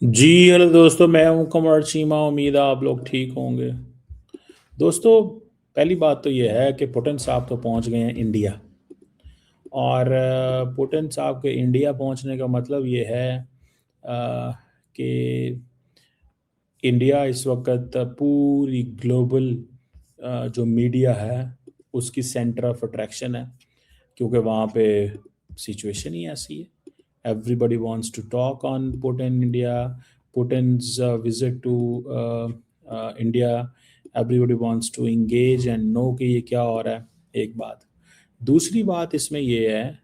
जी hello दोस्तों, मैं हूं कमर चीमा। उम्मीद है आप लोग ठीक होंगे। दोस्तों, पहली बात तो ये है कि पुतिन साहब तो पहुंच गए हैं इंडिया। और पुतिन साहब के इंडिया पहुंचने का मतलब ये है कि इंडिया इस वक्त पूरी ग्लोबल जो मीडिया है उसकी सेंटर ऑफ अट्रैक्शन है, क्योंकि वहाँ पे सिचुएशन ही ऐसी है। Everybody wants to talk on Putin India, Putin's visit to India. Everybody wants to engage and know कि ये क्या हो रहा है। एक बात। दूसरी बात इसमें ये है,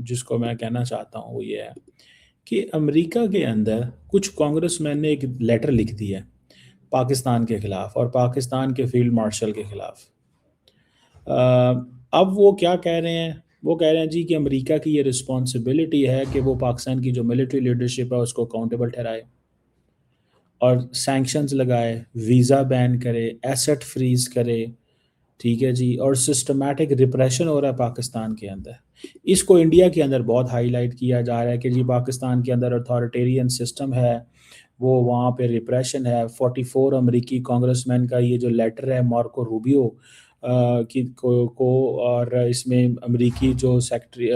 जिसको मैं कहना चाहता हूँ वो ये है कि अमेरिका के अंदर कुछ कांग्रेसमैन ने एक लेटर लिख दी है पाकिस्तान के खिलाफ और पाकिस्तान के फील्ड मार्शल के खिलाफ। अब वो क्या कह रहे हैं? वो कह रहे हैं जी कि अमेरिका की ये रिस्पॉन्सिबिलिटी है कि वो पाकिस्तान की जो मिलिट्री लीडरशिप है उसको अकाउंटेबल ठहराए और सैंक्शंस लगाए, वीज़ा बैन करे, एसेट फ्रीज करे। ठीक है जी। और सिस्टमैटिक रिप्रेशन हो रहा है पाकिस्तान के अंदर। इसको इंडिया के अंदर बहुत हाईलाइट किया जा रहा है कि जी पाकिस्तान के अंदर अथॉरिटेरियन सिस्टम है, वो वहाँ पे रिप्रेशन है। 44 अमेरिकी कांग्रेसमैन का ये जो लेटर है मार्को रूबियो की को और इसमें अमेरिकी जो सेक्रेटरी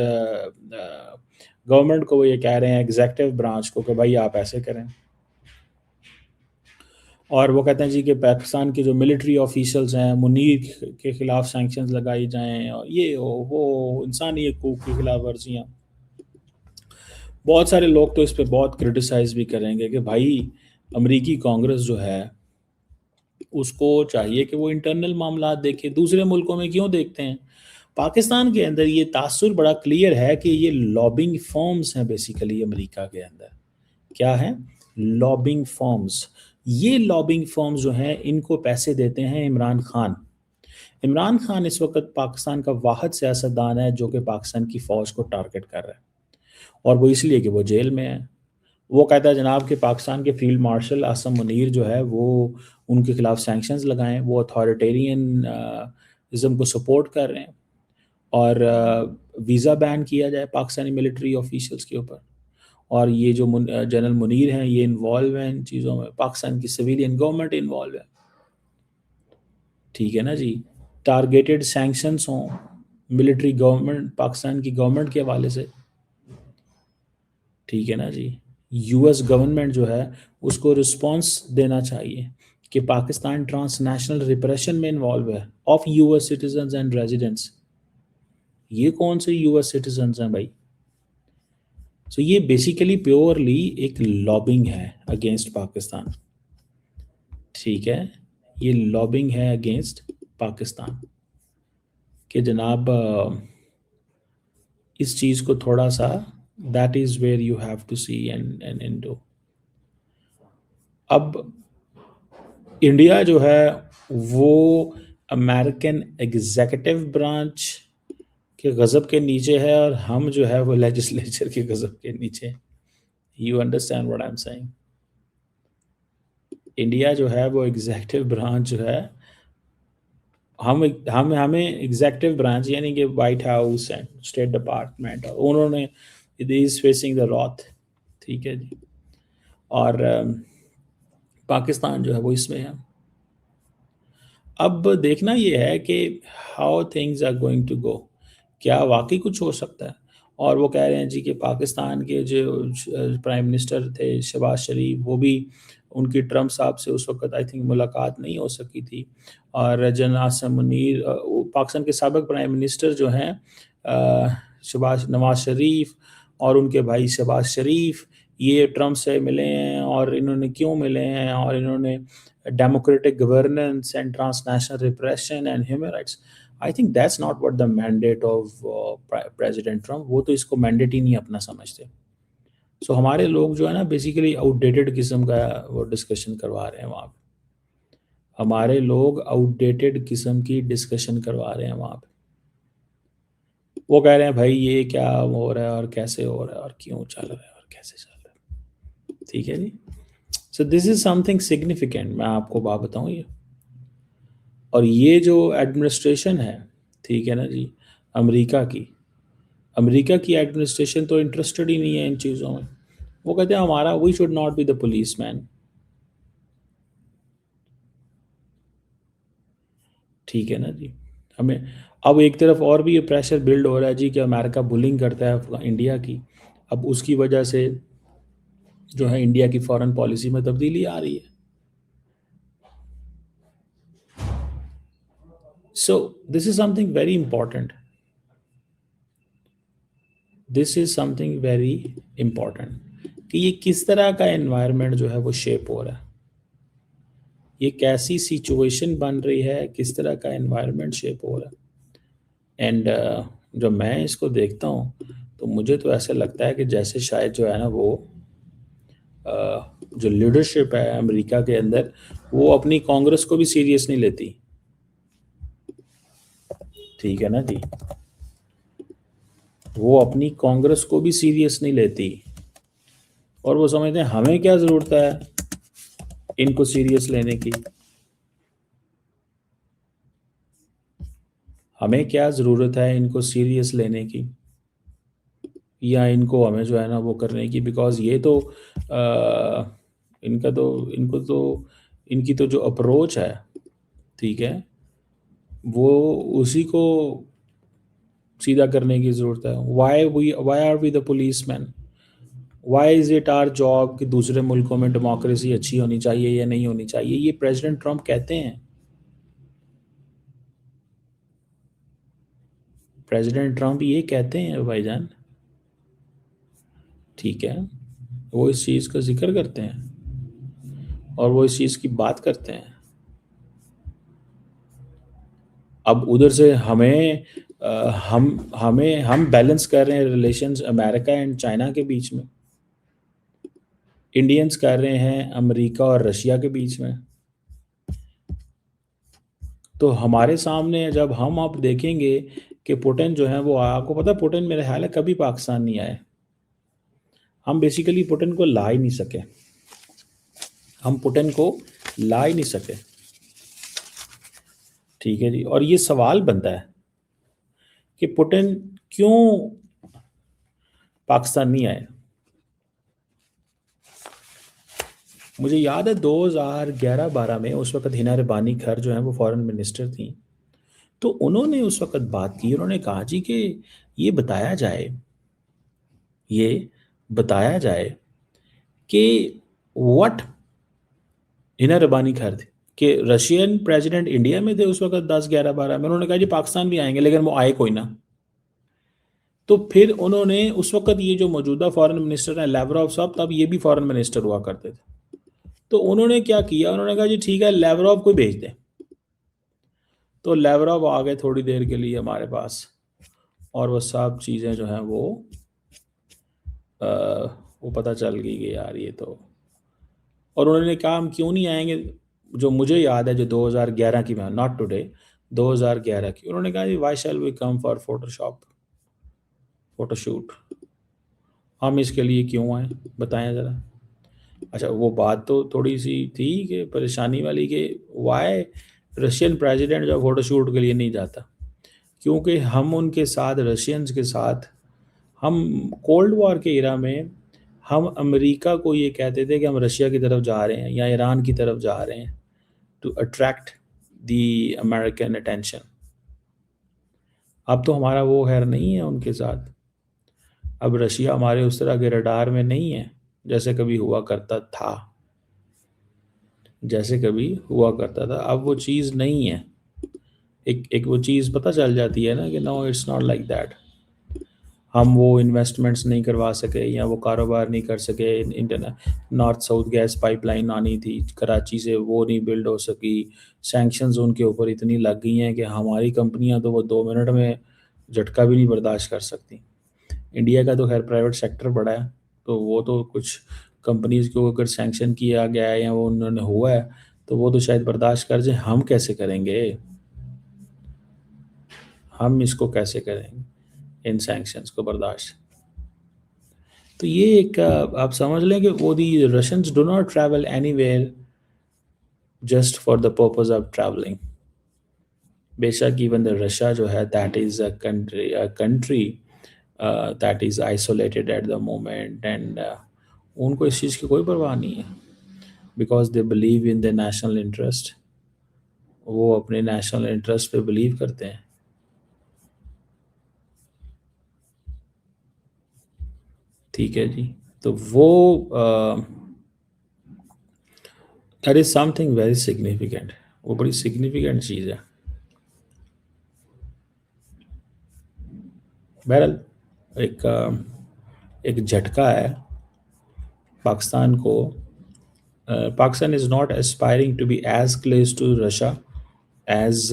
गवर्नमेंट को वो ये कह रहे हैं, एग्जेक्टिव ब्रांच को, कि भाई आप ऐसे करें। और वो कहते हैं जी कि पाकिस्तान के जो मिलिट्री ऑफिशियल्स हैं मुनीर के खिलाफ सैंक्शंस लगाई जाएं और ये हो वो इंसानी हकूक़ की खिलाफ वर्जियाँ। बहुत सारे लोग तो इस पे बहुत क्रिटिसाइज़ भी करेंगे कि भाई अमेरिकी कांग्रेस जो है उसको चाहिए कि वो इंटरनल मामला देखे, दूसरे मुल्कों में क्यों देखते हैं। पाकिस्तान के अंदर ये तासुर बड़ा क्लियर है कि ये लॉबिंग फर्म्स हैं बेसिकली अमेरिका के अंदर। क्या है? Lobbying firms. ये लॉबिंग फर्म्स जो हैं इनको पैसे देते हैं इमरान खान। इमरान खान इस वक्त पाकिस्तान का वाहिद सियासतदान है जो कि पाकिस्तान की फ़ौज को टारगेट कर रहा है, और वो इसलिए कि वो जेल में है। वो कहता है जनाब कि पाकिस्तान के फील्ड मार्शल आसम मुनीर जो है वो उनके खिलाफ सैंक्शंस लगाएं, वो अथॉरिटेरियन इज़म को सपोर्ट कर रहे हैं, और वीज़ा बैन किया जाए पाकिस्तानी मिलिट्री ऑफिशियल्स के ऊपर। और ये जो जनरल मुनीर हैं ये इन्वॉल्व हैं इन चीज़ों में, पाकिस्तान की सिविलियन गवर्नमेंट इन्वॉल्व है। ठीक है ना जी। टारगेटेड सैंक्शंस हों मिलिट्री गवर्नमेंट पाकिस्तान की गवर्नमेंट के हवाले से। ठीक है ना जी। यूएस गवर्नमेंट जो है उसको रिस्पांस देना चाहिए कि पाकिस्तान ट्रांसनेशनल रिप्रेशन में इन्वॉल्व है of US citizens and residents. ये कौन से यूएस सिटीजन्स हैं भाई? सो ये बेसिकली प्योरली एक लॉबिंग है अगेंस्ट पाकिस्तान। ठीक है। ये लॉबिंग है अगेंस्ट पाकिस्तान कि जनाब इस चीज़ को थोड़ा सा, that is where you have to see and do. अब इंडिया जो है वो अमेरिकन एग्जीक्यूटिव ब्रांच के गज़ब के नीचे है और हम जो है वो लेजिस्लेचर के गज़ब के नीचे। You understand what I am saying? India जो है वो एग्जीक्यूटिव ब्रांच जो है, हम हमें एग्जीक्यूटिव ब्रांच यानी कि white house and state department, और उन्होंने इज फेसिंग द रॉथ। ठीक है जी। और पाकिस्तान जो है वो इसमें है। अब देखना ये है कि how things are going to go, क्या वाकई कुछ हो सकता है। और वो कह रहे हैं जी कि पाकिस्तान के जो प्राइम मिनिस्टर थे शहबाज शरीफ, वो भी उनकी ट्रम्प साहब से उस वक्त आई थिंक मुलाकात नहीं हो सकी थी। और जनरल आसिम मुनीर पाकिस्तान के साबिक प्राइम मिनिस्टर जो हैं शहबाज नवाज शरीफ और उनके भाई शहबाज शरीफ, ये ट्रम्प से मिले हैं। और इन्होंने क्यों मिले हैं? और इन्होंने democratic governance and transnational repression and human rights. I think that's not what the mandate of President Trump. वो तो इसको मैंडेट ही नहीं अपना समझते। सो हमारे लोग जो है ना बेसिकली आउटडेटेड किस्म का वो डिस्कशन करवा रहे हैं वहाँ पे। हमारे लोग आउटडेटेड किस्म की डिस्कशन करवा रहे हैं वहाँ पे। वो कह रहे हैं भाई ये क्या हो रहा है और कैसे हो रहा है और क्यों चल रहा है और कैसे चल रहा है। ठीक है जी। So this is something significant, मैं आपको बात बताऊँ ये। और ये जो एडमिनिस्ट्रेशन है, ठीक है ना जी, अमेरिका की अमेरिका की एडमिनिस्ट्रेशन तो इंटरेस्टेड ही नहीं है इन चीज़ों में। वो कहते हैं हमारा we should not be the policeman. ठीक है ना जी। हमें अब एक तरफ और भी ये प्रेशर बिल्ड हो रहा है जी कि अमेरिका बुलिंग करता है इंडिया की। अब उसकी वजह से जो है इंडिया की फॉरेन पॉलिसी में तब्दीली आ रही है। सो this is something very important. This is something very important कि ये किस तरह का एनवायरनमेंट जो है वो शेप हो रहा है, ये कैसी सिचुएशन बन रही है, किस तरह का एनवायरनमेंट शेप हो रहा है। एंड जब मैं इसको देखता हूँ तो मुझे तो ऐसा लगता है कि जैसे शायद जो है ना वो जो लीडरशिप है अमेरिका के अंदर वो अपनी कांग्रेस को भी सीरियस नहीं लेती। ठीक है ना जी। वो अपनी कांग्रेस को भी सीरियस नहीं लेती और वो समझते हैं हमें क्या ज़रूरत है इनको सीरियस लेने की, हमें क्या ज़रूरत है इनको सीरियस लेने की या इनको हमें जो है ना वो करने की, बिकॉज ये तो इनका तो इनको तो इनकी तो जो अप्रोच है, ठीक है, वो उसी को सीधा करने की ज़रूरत है। Why are we the policeman, why is it our job कि दूसरे मुल्कों में डेमोक्रेसी अच्छी होनी चाहिए या नहीं होनी चाहिए, ये प्रेसिडेंट ट्रम्प कहते हैं। प्रेसिडेंट ट्रम्प ये कहते हैं भाईजान। ठीक है, वो इस चीज़ का जिक्र करते हैं और वो इस चीज़ की बात करते हैं। अब उधर से हम बैलेंस कर रहे हैं रिलेशंस अमेरिका एंड चाइना के बीच में, इंडियंस कर रहे हैं अमेरिका और रशिया के बीच में। तो हमारे सामने जब हम अब देखेंगे कि पुतिन जो है वो आपको पता है पुतिन मेरे ख्याल है कभी पाकिस्तान नहीं आए। हम बेसिकली पुतिन को ला ही नहीं सके, हम पुतिन को ला ही नहीं सके। ठीक है जी। और ये सवाल बनता है कि पुतिन क्यों पाकिस्तान नहीं आए। मुझे याद है 2011-12 में उस वक्त हिना रबानी खर जो है वो फॉरेन मिनिस्टर थी। तो उन्होंने उस वक्त बात की, उन्होंने कहा जी कि ये बताया जाए, ये बताया जाए कि व्हाट हिना रबानी खर थे कि रशियन प्रेसिडेंट इंडिया में थे उस वक्त 10-11-12 में। उन्होंने कहा जी पाकिस्तान भी आएंगे, लेकिन वो आए कोई ना। तो फिर उन्होंने उस वक्त ये जो मौजूदा फॉरेन मिनिस्टर हैं लेवरॉव साहब, तब ये भी फॉरेन मिनिस्टर हुआ करते थे। तो उन्होंने क्या किया, उन्होंने कहा जी ठीक है लेवरॉव को भेज दें। तो लेवरॉव आ गए थोड़ी देर के लिए हमारे पास और वो सब चीज़ें जो हैं अ, वो पता चल गई कि यार ये तो। और उन्होंने कहा हम क्यों नहीं आएंगे। जो मुझे याद है जो 2011 की, मैं नॉट टुडे, 2011 की, उन्होंने कहा जी why shall we come for photoshop photoshoot, हम इसके लिए क्यों आए बताएं ज़रा। अच्छा वो बात तो थोड़ी सी थी कि परेशानी वाली कि वाई रशियन प्रेसिडेंट जो फोटोशूट के लिए नहीं जाता, क्योंकि हम उनके साथ रशियंस के साथ हम कोल्ड वॉर के इरा में हम अमेरिका को ये कहते थे कि हम रशिया की तरफ जा रहे हैं या ईरान की तरफ जा रहे हैं to attract the American attention. अब तो हमारा वो खैर नहीं है उनके साथ। अब रशिया हमारे उस तरह के रडार में नहीं है जैसे कभी हुआ करता था, जैसे कभी हुआ करता था। अब वो चीज़ नहीं है। एक एक वो चीज़ पता चल जाती है ना कि no it's not like that. हम वो इन्वेस्टमेंट्स नहीं करवा सके या वो कारोबार नहीं कर सके। Internet north south gas pipeline आनी थी कराची से, वो नहीं बिल्ड हो सकी। सैंक्शंस उनके ऊपर इतनी लग गई हैं कि हमारी कंपनियां तो वो 2 मिनट में झटका भी नहीं बर्दाश्त कर सकती। इंडिया का तो खैर प्राइवेट सेक्टर बड़ा है, तो वो तो कुछ कंपनीज को अगर सैंक्शन किया गया है या वो उन्होंने हुआ है तो वो तो शायद बर्दाश्त कर जाए। हम कैसे करेंगे, हम इसको कैसे करेंगे इन सैंक्शंस को बर्दाश्त। तो ये एक आप समझ लें कि वो the Russians do not travel anywhere just for the purpose of travelling. बेशक इवन द रशिया जो है that is a country that is isolated at the moment and उनको इस चीज़ की कोई परवाह नहीं है, because they believe in the national interest. वो अपने नेशनल इंटरेस्ट पे बिलीव करते हैं। ठीक है जी। तो वो that is something very significant. वो बड़ी सिग्निफिकेंट चीज़ है। बहरहाल एक झटका है पाकिस्तान को। Pakistan is not aspiring to be as close to Russia as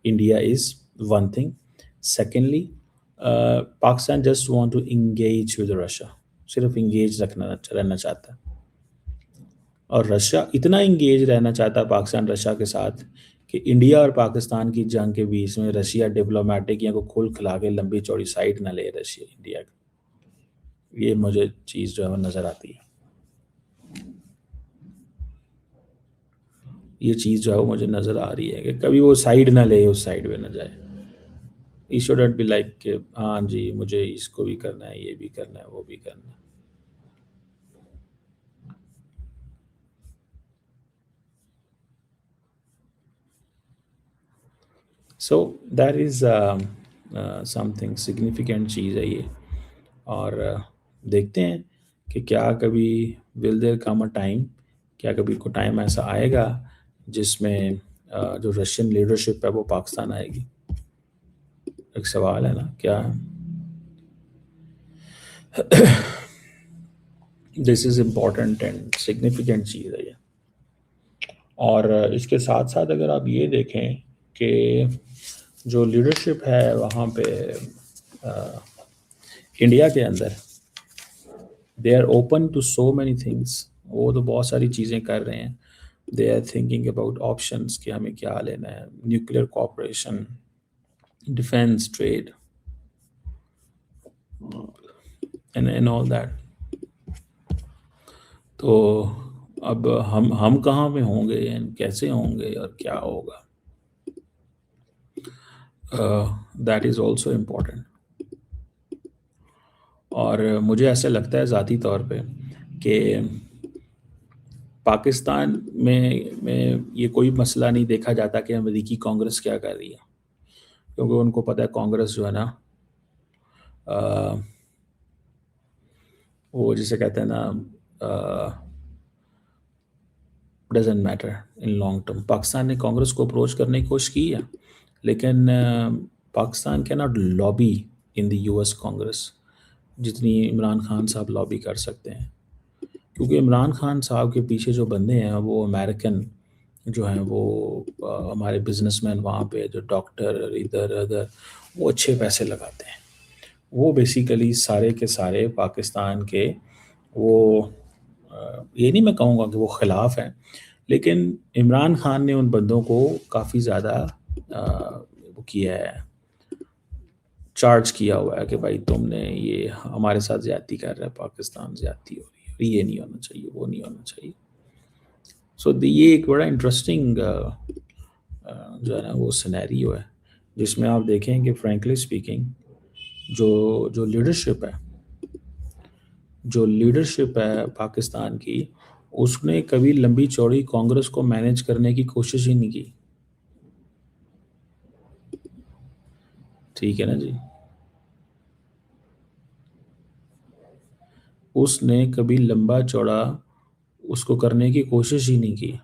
India is, one thing. Secondly, Pakistan just want to engage with Russia, सिर्फ इंगेज रहना चाहता है। और रशिया इतना इंगेज रहना चाहता है पाकिस्तान रशिया के साथ कि इंडिया और पाकिस्तान की जंग के बीच में रशिया डिप्लोमेटिक या को खुल खिला के लंबी चौड़ी साइड ना ले रशिया इंडिया की। ये मुझे चीज़ जो है वो नज़र आती है। ये चीज़ जो है वो मुझे नज़र आ रही है कि कभी वो साइड ना ले, उस साइड पे ना जाए। ई शुडंट बी लाइक कि हाँ जी मुझे इसको भी करना है, ये भी करना है, वो भी करना है। So that is something significant चीज़ है ये। और देखते हैं कि क्या कभी will there come a time, क्या कभी को टाइम ऐसा आएगा जिसमें जो रशियन लीडरशिप है वो पाकिस्तान आएगी। एक सवाल है ना, क्या this is important and significant चीज़ है ये। और इसके साथ साथ अगर आप ये देखें कि जो लीडरशिप है वहाँ पे इंडिया के अंदर, they are open to so many things. वो तो बहुत सारी चीज़ें कर रहे हैं। They are thinking about options कि हमें क्या लेना है, nuclear cooperation, defence, trade and all that. तो अब हम कहाँ पे होंगे एंड कैसे होंगे और क्या होगा, दैट इज़ ऑल्सो इम्पोर्टेंट। और मुझे ऐसा लगता है ज़ाती तौर पे कि पाकिस्तान में ये कोई मसला नहीं देखा जाता कि अमेरिकी कांग्रेस क्या कर रही है, क्योंकि उनको पता है कांग्रेस जो है ना, अ, वो जिसे कहते हैं ना, doesn't matter in long term. Pakistan ने कांग्रेस को अप्रोच करने की कोशिश की है, लेकिन Pakistan can not lobby in the US Congress जितनी इमरान खान साहब लॉबी कर सकते हैं। क्योंकि इमरान खान साहब के पीछे जो बंदे हैं वो अमेरिकन जो हैं, वो हमारे बिजनेसमैन वहाँ पे, जो डॉक्टर इधर उधर, वो अच्छे पैसे लगाते हैं। वो बेसिकली सारे के सारे पाकिस्तान के, वो ये नहीं मैं कहूँगा कि वो ख़िलाफ़ हैं, लेकिन इमरान खान ने उन बंदों को काफ़ी ज़्यादा वो किया है, चार्ज किया हुआ है कि भाई तुमने ये हमारे साथ ज़्यादती कर रहा है, पाकिस्तान ज़्यादती हो रही है, ये नहीं होना चाहिए, वो नहीं होना चाहिए। सो ये एक बड़ा इंटरेस्टिंग जो है ना वो सिनेरियो है, जिसमें आप देखें कि फ्रैंकली स्पीकिंग जो जो लीडरशिप है जो लीडरशिप है पाकिस्तान की, उसने कभी लंबी चौड़ी कांग्रेस को मैनेज करने की कोशिश ही नहीं की। ठीक है ना जी। उसने कभी लंबा चौड़ा उसको करने की कोशिश ही नहीं की।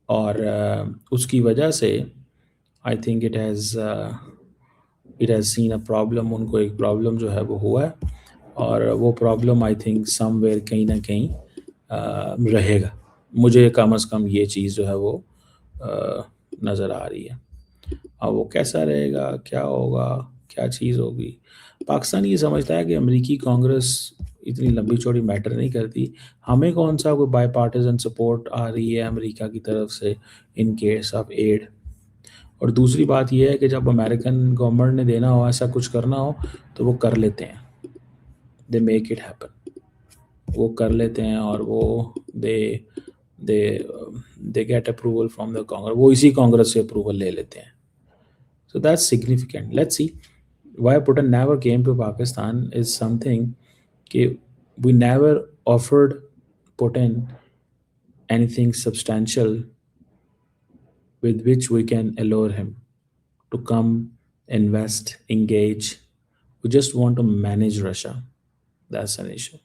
और उसकी वजह से I think it has seen a problem. उनको एक प्रॉब्लम जो है वो हुआ है, और वो प्रॉब्लम आई थिंक समवेयर कहीं ना कहीं रहेगा। मुझे कम अज़ कम ये चीज़ जो है वो नज़र आ रही है। अब वो कैसा रहेगा, क्या होगा, क्या चीज़ होगी, पाकिस्तान ये समझता है कि अमेरिकी कांग्रेस इतनी लंबी चौड़ी मैटर नहीं करती। हमें कौन सा कोई बाई पार्टीजन सपोर्ट आ रही है अमेरिका की तरफ से इन केस ऑफ एड। और दूसरी बात यह है कि जब अमेरिकन गवर्नमेंट ने देना हो, ऐसा कुछ करना हो, तो वो कर लेते हैं, दे मेक इट हैपन। वो कर लेते हैं और वो they they they get approval from the Congress. वो इसी कांग्रेस से अप्रूवल ले लेते हैं। So that's significant. Let's see why Putin never came to Pakistan is something कि we never offered Putin anything substantial with which we can allure him to come, invest, engage. We just want to manage Russia. That's an issue.